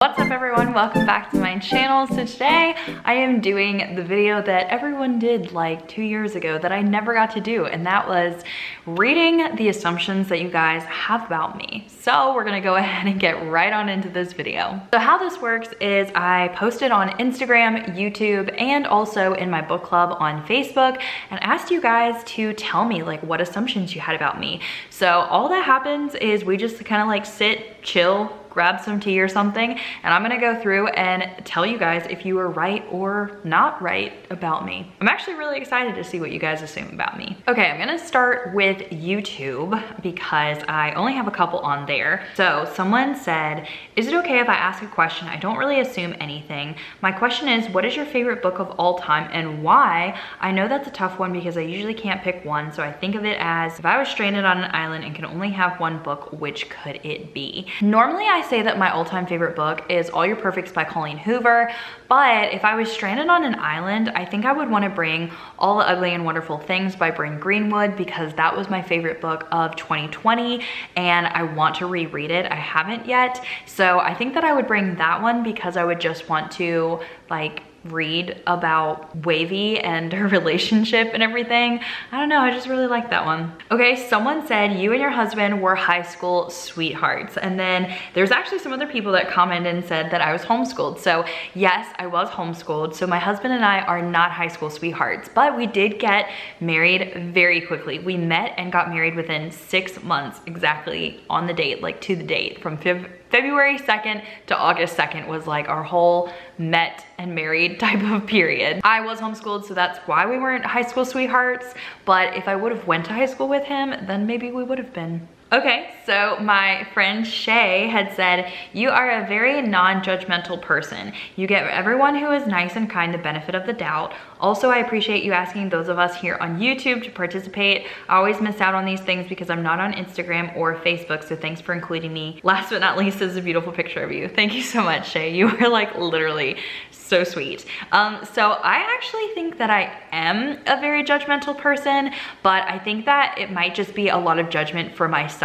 What's up everyone, welcome back to my channel. So today I am doing the video that everyone did like 2 years ago that I never got to do, and that was reading the assumptions that you guys have about me. So we're gonna go ahead and get right on into this video. So how this works is I post it on Instagram, YouTube, and also in my book club on Facebook, and asked you guys to tell me like what assumptions you had about me. So all that happens is we just kind of like sit, chill, grab some tea or something, and I'm gonna go through and tell you guys if you were right or not right about me. I'm actually really excited to see what you guys assume about me. Okay, I'm gonna start with YouTube because I only have a couple on there. So someone said, is it okay if I ask a question? I don't really assume anything. My question is, what is your favorite book of all time and why? I know that's a tough one because I usually can't pick one, so I think of it as if I was stranded on an island and can only have one book, which could it be? Normally I say that my all-time favorite book is All Your Perfects by Colleen Hoover, but if I was stranded on an island, I think I would want to bring All the Ugly and Wonderful Things by Bryn Greenwood because that was my favorite book of 2020 and I want to reread it. I haven't yet, so I think that I would bring that one because I would just want to like read about Wavy and her relationship and everything. I don't know, I just really like that one. Okay, someone said you and your husband were high school sweethearts, and then there's actually some other people that commented and said that I was homeschooled. So yes, I was homeschooled. So my husband and I are not high school sweethearts, but we did get married very quickly. We met and got married within 6 months exactly on the date, like to the date. From February 2nd to August 2nd was like our whole met and married type of period. I was homeschooled, so that's why we weren't high school sweethearts, but if I would have went to high school with him, then maybe we would have been. Okay, so my friend Shay had said, you are a very non-judgmental person. You give everyone who is nice and kind the benefit of the doubt. Also, I appreciate you asking those of us here on YouTube to participate. I always miss out on these things because I'm not on Instagram or Facebook, so thanks for including me. Last but not least is a beautiful picture of you. Thank you so much, Shay. You are like literally so sweet. So I actually think that I am a very judgmental person, but I think that it might just be a lot of judgment for myself.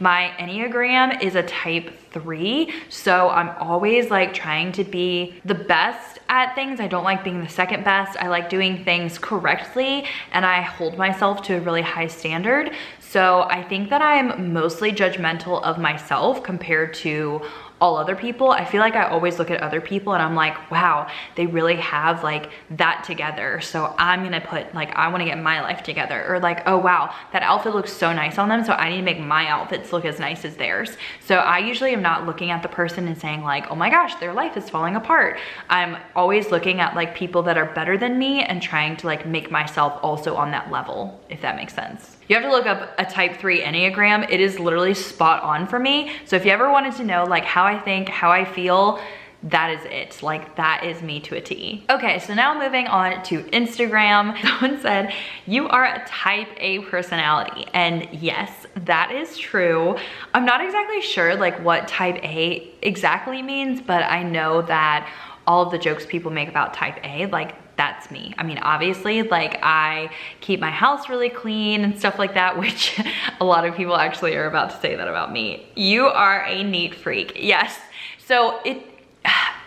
My Enneagram is a type 3, so I'm always like trying to be the best at things. I don't like being the second best. I like doing things correctly, and I hold myself to a really high standard. So I think that I'm mostly judgmental of myself compared to all other people. I feel like I always look at other people and I'm like, wow, they really have like that together. So I'm gonna put like, I wanna get my life together. Or like, oh wow, that outfit looks so nice on them, so I need to make my outfits look as nice as theirs. So I usually am not looking at the person and saying like, oh my gosh, their life is falling apart. I'm always looking at like people that are better than me and trying to like make myself also on that level, if that makes sense. You have to look up a type 3 Enneagram. It is literally spot on for me. So if you ever wanted to know like how I think, how I feel, that is it. Like that is me to a T. Okay, so now moving on to Instagram. Someone said, you are a type A personality. And yes, that is true. I'm not exactly sure like what type A exactly means, but I know that all of the jokes people make about type A, like that's me. I mean, obviously, like I keep my house really clean and stuff like that, which a lot of people actually are about to say that about me. You are a neat freak. Yes. So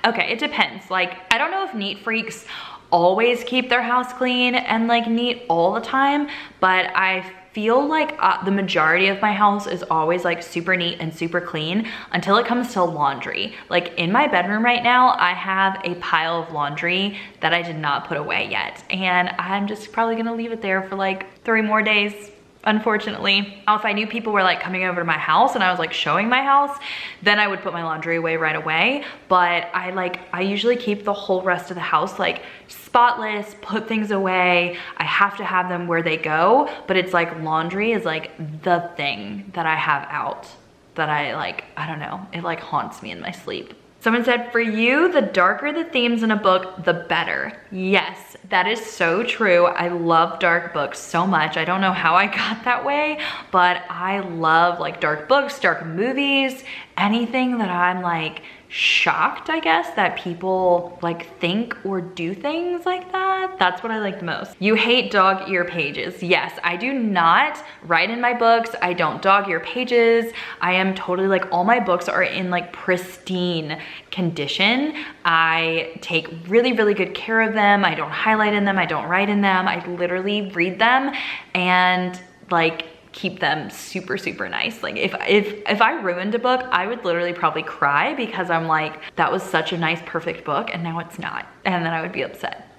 okay, it depends. Like, I don't know if neat freaks always keep their house clean and like neat all the time, but I feel like the majority of my house is always like super neat and super clean until it comes to laundry. Like in my bedroom right now, I have a pile of laundry that I did not put away yet. And I'm just probably gonna leave it there for like 3 more days, unfortunately. Now, if I knew people were like coming over to my house and I was like showing my house, then I would put my laundry away right away. But I usually keep the whole rest of the house like spotless, put things away. I have to have them where they go, but it's like laundry is like the thing that I have out that I don't know, it like haunts me in my sleep. Someone said, for you, the darker the themes in a book, the better. Yes, that is so true. I love dark books so much. I don't know how I got that way, but I love like dark books, dark movies, anything that I'm like shocked, I guess, that people like think or do things like that. That's what I like the most. You hate dog ear pages. Yes, I do not write in my books. I don't dog ear pages. I am totally like, all my books are in like pristine condition. I take really, really good care of them. I don't highlight in them. I don't write in them. I literally read them and like keep them super, super nice. Like if I ruined a book, I would literally probably cry because I'm like, that was such a nice, perfect book and now it's not. And then I would be upset.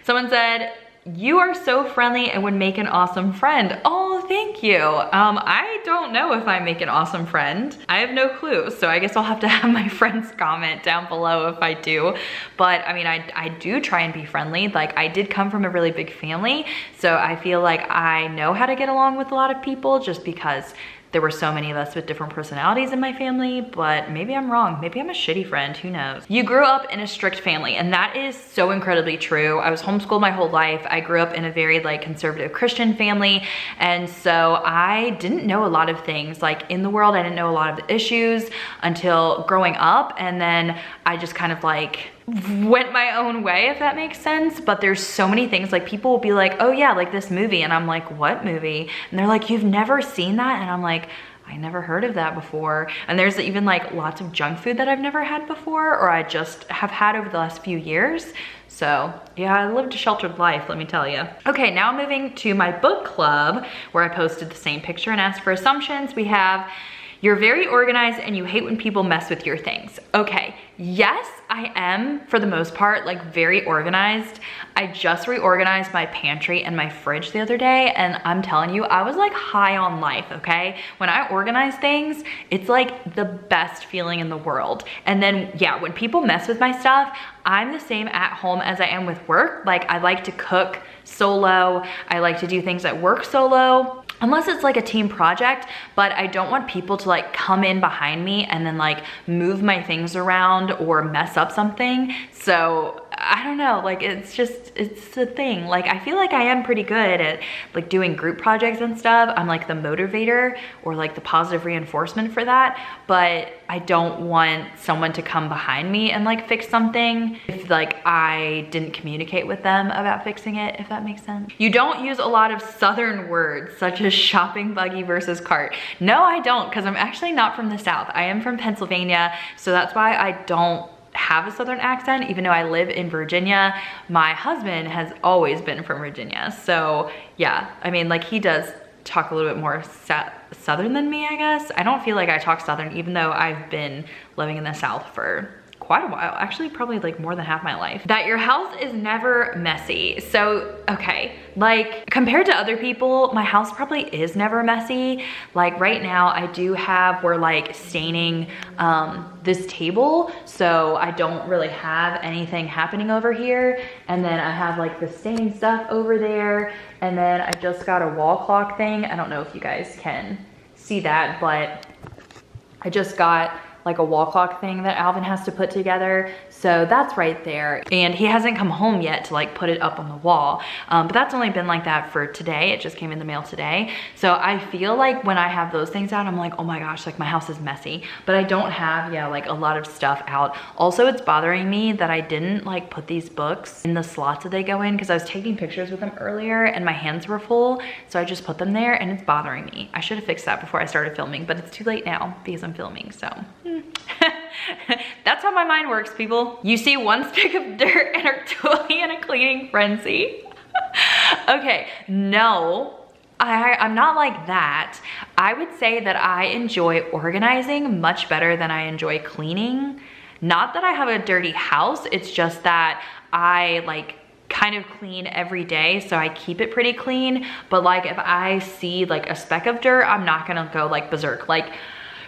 Someone said, you are so friendly and would make an awesome friend. Oh, thank you. I don't know if I make an awesome friend. I have no clue. So I guess I'll have to have my friends comment down below if I do. But I mean, I do try and be friendly. Like I did come from a really big family. So I feel like I know how to get along with a lot of people just because there were so many of us with different personalities in my family, but maybe I'm wrong. Maybe I'm a shitty friend, who knows? You grew up in a strict family, and that is so incredibly true. I was homeschooled my whole life. I grew up in a very like conservative Christian family, and so I didn't know a lot of things. Like in the world, I didn't know a lot of the issues until growing up, and then I just kind of like went my own way, if that makes sense. But there's so many things, like people will be like, oh yeah, like this movie, and I'm like, what movie? And they're like, you've never seen that? And I'm like, I never heard of that before. And there's even like lots of junk food that I've never had before, or I just have had over the last few years. So yeah, I lived a sheltered life, let me tell you. Okay, now I'm moving to my book club where I posted the same picture and asked for assumptions. We have, you're very organized and you hate when people mess with your things. Okay, yes, I am for the most part like very organized. I just reorganized my pantry and my fridge the other day, and I'm telling you, I was like high on life, okay? When I organize things, it's like the best feeling in the world. And then yeah, when people mess with my stuff, I'm the same at home as I am with work. Like I like to cook solo. I like to do things at work solo. Unless it's like a team project, but I don't want people to like come in behind me and then like move my things around or mess up something. So I don't know, like it's a thing. Like I feel like I am pretty good at like doing group projects and stuff. I'm like the motivator or like the positive reinforcement for that, but I don't want someone to come behind me and like fix something if like I didn't communicate with them about fixing it, if that makes sense. You don't use a lot of Southern words such as shopping buggy versus cart. No, I don't, because I'm actually not from the South. I am from Pennsylvania, so that's why I don't have a Southern accent, even though I live in Virginia. My husband has always been from Virginia. So yeah, I mean, like he does talk a little bit more Southern than me, I guess. I don't feel like I talk Southern, even though I've been living in the South for quite a while, actually probably like more than half my life. That your house is never messy. So, okay, like compared to other people, my house probably is never messy. Like right now I do have, we're like staining this table, so I don't really have anything happening over here. And then I have like the stain stuff over there. And then I just got a wall clock thing. I don't know if you guys can see that, but I just got like a wall clock thing that Alvin has to put together. So that's right there. And he hasn't come home yet to like put it up on the wall. But that's only been like that for today. It just came in the mail today. So I feel like when I have those things out, I'm like, oh my gosh, like my house is messy. But I don't have, yeah, like a lot of stuff out. Also, it's bothering me that I didn't like put these books in the slots that they go in, because I was taking pictures with them earlier and my hands were full. So I just put them there and it's bothering me. I should have fixed that before I started filming, but it's too late now because I'm filming, so. That's how my mind works, people. You see one stick of dirt and are totally in a cleaning frenzy. Okay, no, I'm not like that. I would say that I enjoy organizing much better than I enjoy cleaning. Not that I have a dirty house, it's just that I like kind of clean every day, so I keep it pretty clean. But like if I see like a speck of dirt, I'm not gonna go like berserk. Like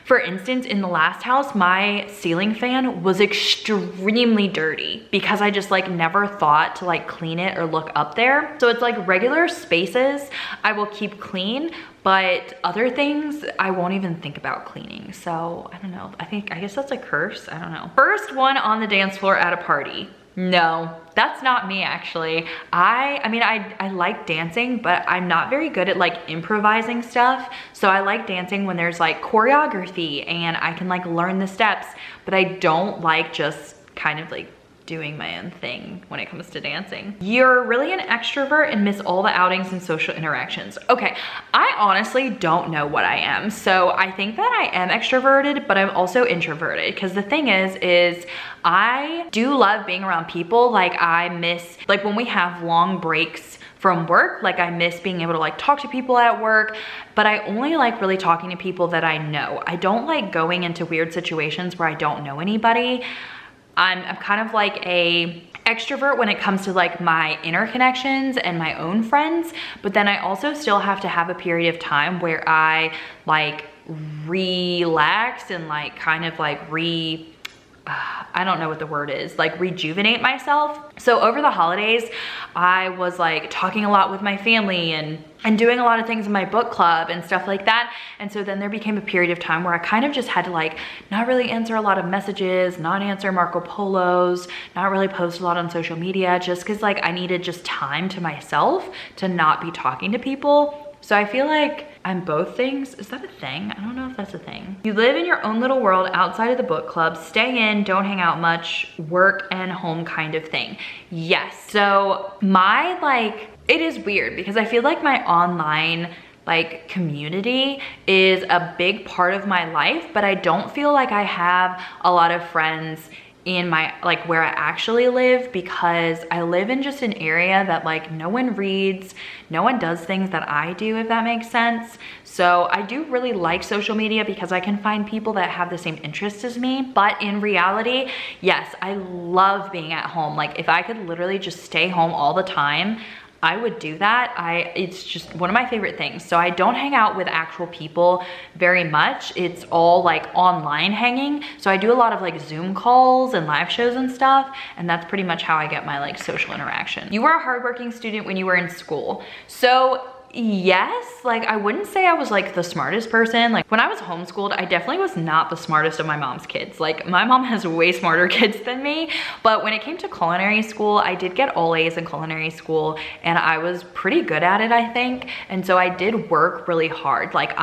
for instance, in the last house, my ceiling fan was extremely dirty because I just like never thought to like clean it or look up there. So it's like regular spaces I will keep clean, but other things I won't even think about cleaning. So I don't know, I guess that's a curse, I don't know. First one on the dance floor at a party. No, that's not me actually. I mean, I like dancing, but I'm not very good at like improvising stuff. So I like dancing when there's like choreography and I can like learn the steps, but I don't like just kind of like doing my own thing when it comes to dancing. You're really an extrovert and miss all the outings and social interactions. Okay, I honestly don't know what I am. So I think that I am extroverted, but I'm also introverted, because the thing is I do love being around people. Like I miss, like when we have long breaks from work, like I miss being able to like talk to people at work, but I only like really talking to people that I know. I don't like going into weird situations where I don't know anybody. I'm kind of like a extrovert when it comes to like my inner connections and my own friends, but then I also still have to have a period of time where I like relax and like kind of like I don't know what the word is, like rejuvenate myself. So over the holidays, I was like talking a lot with my family and doing a lot of things in my book club and stuff like that. And so then there became a period of time where I kind of just had to like not really answer a lot of messages, not answer Marco Polos, not really post a lot on social media, just cause like I needed just time to myself to not be talking to people. So I feel like I'm both things. Is that a thing? I don't know if that's a thing. You live in your own little world outside of the book club, stay in, don't hang out much, work and home kind of thing. Yes, so my like, it is weird because I feel like my online like community is a big part of my life, but I don't feel like I have a lot of friends in my, like where I actually live, because I live in just an area that like no one reads, no one does things that I do, if that makes sense. So I do really like social media because I can find people that have the same interests as me. But in reality, yes, I love being at home. Like if I could literally just stay home all the time, I would do that. It's just one of my favorite things. So I don't hang out with actual people very much. It's all like online hanging. So I do a lot of like Zoom calls and live shows and stuff. And that's pretty much how I get my like social interaction. You were a hardworking student when you were in school. So yes, like I wouldn't say I was like the smartest person. Like when I was homeschooled, I definitely was not the smartest of my mom's kids. Like my mom has way smarter kids than me, but when it came to culinary school, I did get all A's in culinary school and I was pretty good at it, I think. And so I did work really hard. Like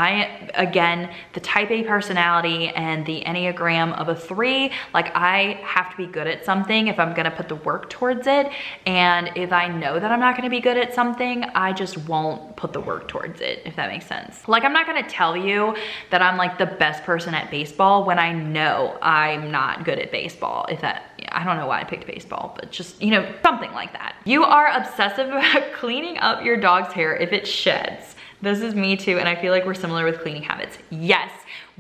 again, the type A personality and the Enneagram of a 3, like I have to be good at something if I'm gonna put the work towards it. And if I know that I'm not gonna be good at something, I just won't put the work towards it, if that makes sense. Like I'm not gonna tell you that I'm like the best person at baseball when I know I'm not good at baseball. If that, I don't know why I picked baseball, but just, you know, something like that. You are obsessive about cleaning up your dog's hair if it sheds. This is me too, and I feel like we're similar with cleaning habits. Yes,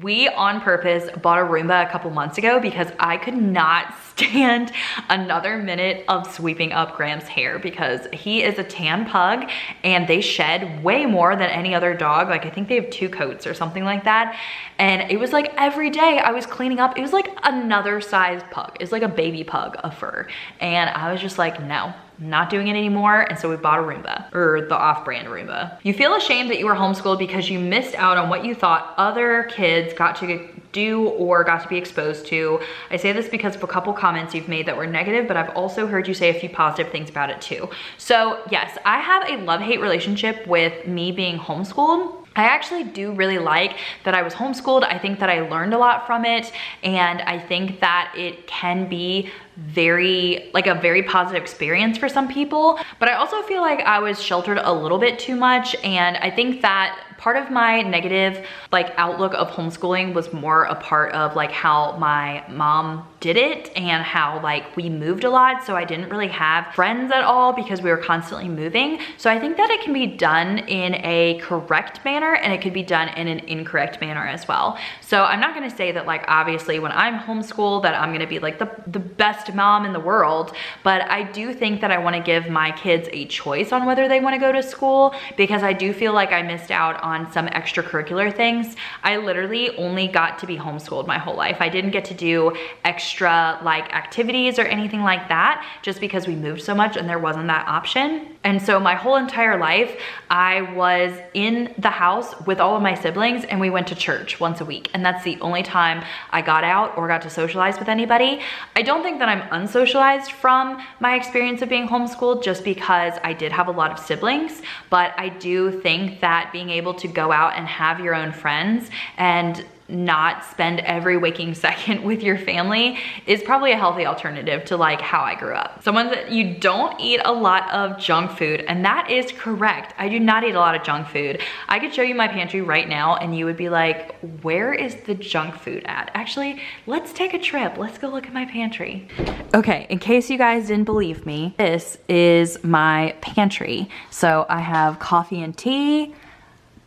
we on purpose bought a Roomba a couple months ago because I could not stand another minute of sweeping up Graham's hair, because he is a tan pug and they shed way more than any other dog. Like I think they have 2 coats or something like that. And it was like every day I was cleaning up, it was like another size pug. It's like a baby pug of fur. And I was just like, no, not doing it anymore. And so we bought a Roomba, or the off-brand Roomba. You feel ashamed that you were homeschooled because you missed out on what you thought other kids got to do or got to be exposed to. I say this because of a couple comments you've made that were negative, but I've also heard you say a few positive things about it too. So yes, I have a love-hate relationship with me being homeschooled. I actually do really like that I was homeschooled. I think that I learned a lot from it, and I think that it can be like a very positive experience for some people. But I also feel like I was sheltered a little bit too much, and I think that part of my negative like outlook of homeschooling was more a part of like how my mom did it and how like we moved a lot. So I didn't really have friends at all because we were constantly moving. So I think that it can be done in a correct manner and it could be done in an incorrect manner as well. So I'm not gonna say that like obviously when I'm homeschooled that I'm gonna be like the best mom in the world, but I do think that I wanna give my kids a choice on whether they wanna go to school, because I do feel like I missed out on on some extracurricular things. I literally only got to be homeschooled my whole life. I didn't get to do extra like activities or anything like that just because we moved so much and there wasn't that option. And so my whole entire life, I was in the house with all of my siblings and we went to church once a week. And that's the only time I got out or got to socialize with anybody. I don't think that I'm unsocialized from my experience of being homeschooled just because I did have a lot of siblings, but I do think that being able to go out and have your own friends and not spend every waking second with your family is probably a healthy alternative to like how I grew up. Someone that you don't eat a lot of junk food, and that is correct. I do not eat a lot of junk food. I could show you my pantry right now and you would be like, where is the junk food at? Actually, let's take a trip. Let's go look at my pantry. Okay, in case you guys didn't believe me, this is my pantry. So I have coffee and tea,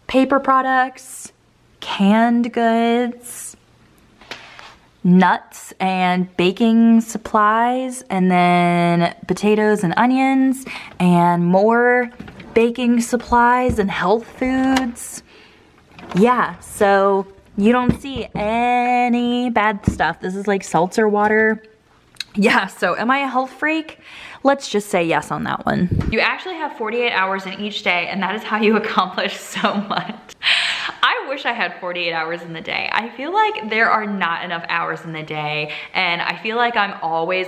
paper products, canned goods, nuts and baking supplies, and then potatoes and onions, and more baking supplies and health foods. Yeah, so you don't see any bad stuff. This is like seltzer water. Yeah, so am I a health freak? Let's just say yes on that one. You actually have 48 hours in each day, and that is how you accomplish so much. I wish I had 48 hours in the day. I feel like there are not enough hours in the day, and I feel like I always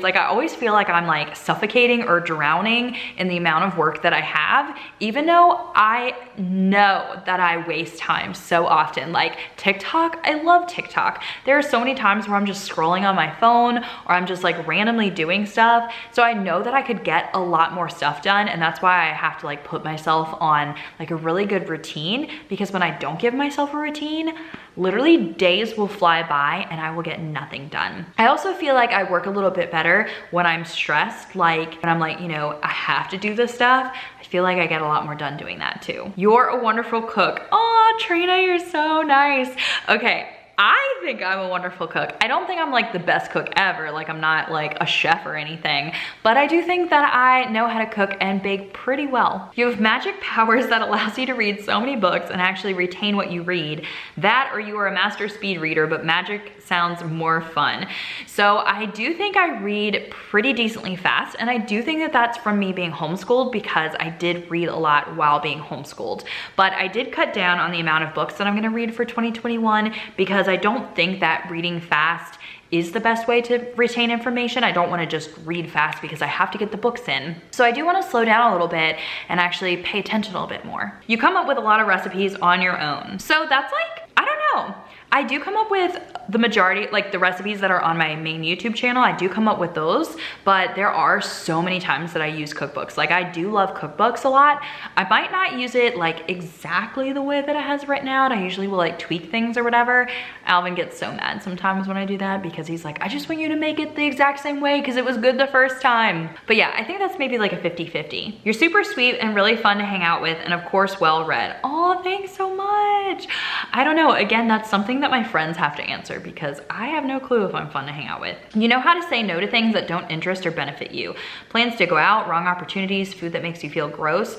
feel like I'm like suffocating or drowning in the amount of work that I have, even though I know that I waste time so often. Like TikTok, I love TikTok. There are so many times where I'm just scrolling on my phone or I'm just like randomly doing stuff. So I know that I could get a lot more stuff done, and that's why I have to like put myself on like a really good routine, because when I don't give myself a routine, literally days will fly by and I will get nothing done. I also feel like I work a little bit better when I'm stressed, like when I'm like, you know, I have to do this stuff. I feel like I get a lot more done doing that too. You're a wonderful cook. Oh, Trina, you're so nice. Okay. I think I'm a wonderful cook. I don't think I'm like the best cook ever. Like I'm not like a chef or anything, but I do think that I know how to cook and bake pretty well. You have magic powers that allows you to read so many books and actually retain what you read. That, or you are a master speed reader, but magic sounds more fun. So I do think I read pretty decently fast, and I do think that that's from me being homeschooled, because I did read a lot while being homeschooled. But I did cut down on the amount of books that I'm gonna read for 2021 because I don't think that reading fast is the best way to retain information. I don't want to just read fast because I have to get the books in. So I do want to slow down a little bit and actually pay attention a little bit more. You come up with a lot of recipes on your own. So that's like, I don't know. I do come up with the majority, like the recipes that are on my main YouTube channel, I do come up with those, but there are so many times that I use cookbooks. Like I do love cookbooks a lot. I might not use it like exactly the way that it has written out. I usually will like tweak things or whatever. Alvin gets so mad sometimes when I do that because he's like, I just want you to make it the exact same way because it was good the first time. But yeah, I think that's maybe like a 50-50. You're super sweet and really fun to hang out with, and of course well read. Oh, thanks so much. I don't know, again, that's something that my friends have to answer because I have no clue if I'm fun to hang out with. You know how to say no to things that don't interest or benefit you. Plans to go out, wrong opportunities, food that makes you feel gross.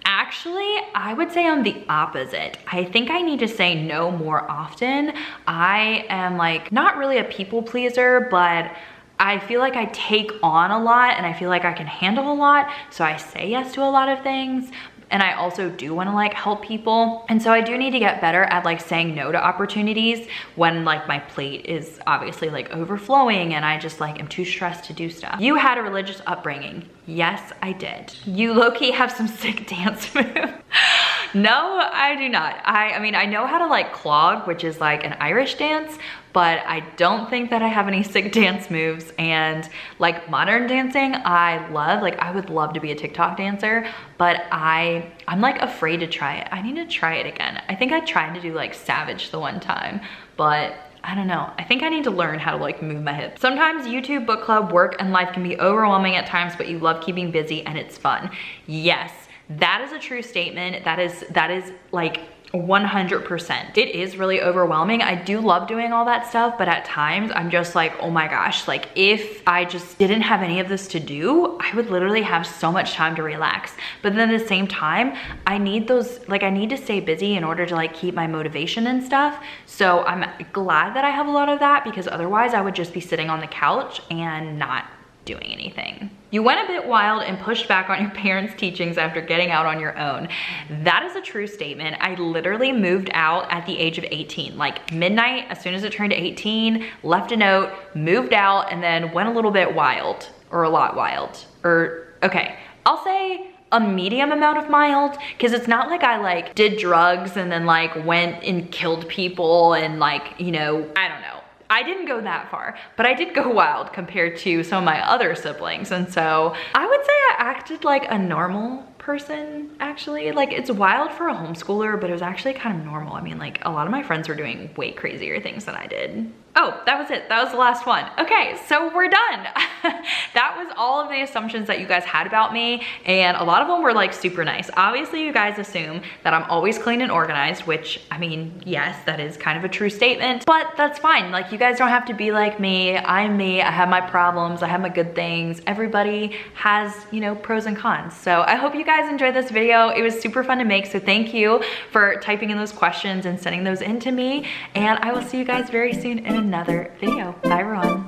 Actually, I would say I'm the opposite. I think I need to say no more often. I am like not really a people pleaser, but I feel like I take on a lot and I feel like I can handle a lot. So I say yes to a lot of things. And I also do want to like help people. And so I do need to get better at like saying no to opportunities when like my plate is obviously like overflowing and I just like am too stressed to do stuff. You had a religious upbringing. Yes, I did. You low-key have some sick dance moves. No, I do not. I mean, I know how to like clog, which is like an Irish dance, but I don't think that I have any sick dance moves. And like modern dancing, I love, like I would love to be a TikTok dancer, but I'm like afraid to try it. I need to try it again. I think I tried to do like Savage the one time, but I don't know. I think I need to learn how to like move my hips. Sometimes YouTube, book club, work, and life can be overwhelming at times, but you love keeping busy and it's fun. Yes. That is a true statement. That is like 100%. It is really overwhelming. I do love doing all that stuff, but at times I'm just like, oh my gosh, like if I just didn't have any of this to do, I would literally have so much time to relax. But then at the same time, I need those, like I need to stay busy in order to like keep my motivation and stuff. So I'm glad that I have a lot of that, because otherwise I would just be sitting on the couch and not doing anything. You went a bit wild and pushed back on your parents' teachings after getting out on your own. That is a true statement. I literally moved out at the age of 18, like midnight, as soon as it turned 18, left a note, moved out, and then went a little bit wild, or a lot wild, or okay, I'll say a medium amount of mild, because it's not like I like did drugs and then like went and killed people and like, you know, I don't know. I didn't go that far, but I did go wild compared to some of my other siblings. And so I would say I acted like a normal person, actually. Like it's wild for a homeschooler, but it was actually kind of normal. I mean, like a lot of my friends were doing way crazier things than I did. Oh, that was it. That was the last one. Okay, so we're done. That was all of the assumptions that you guys had about me, and a lot of them were like super nice. Obviously, you guys assume that I'm always clean and organized, which I mean, yes, that is kind of a true statement, but that's fine. Like you guys don't have to be like me. I'm me. I have my problems. I have my good things. Everybody has, you know, pros and cons. So I hope you guys enjoyed this video. It was super fun to make, so thank you for typing in those questions and sending those in to me, and I will see you guys very soon in another video. Bye everyone.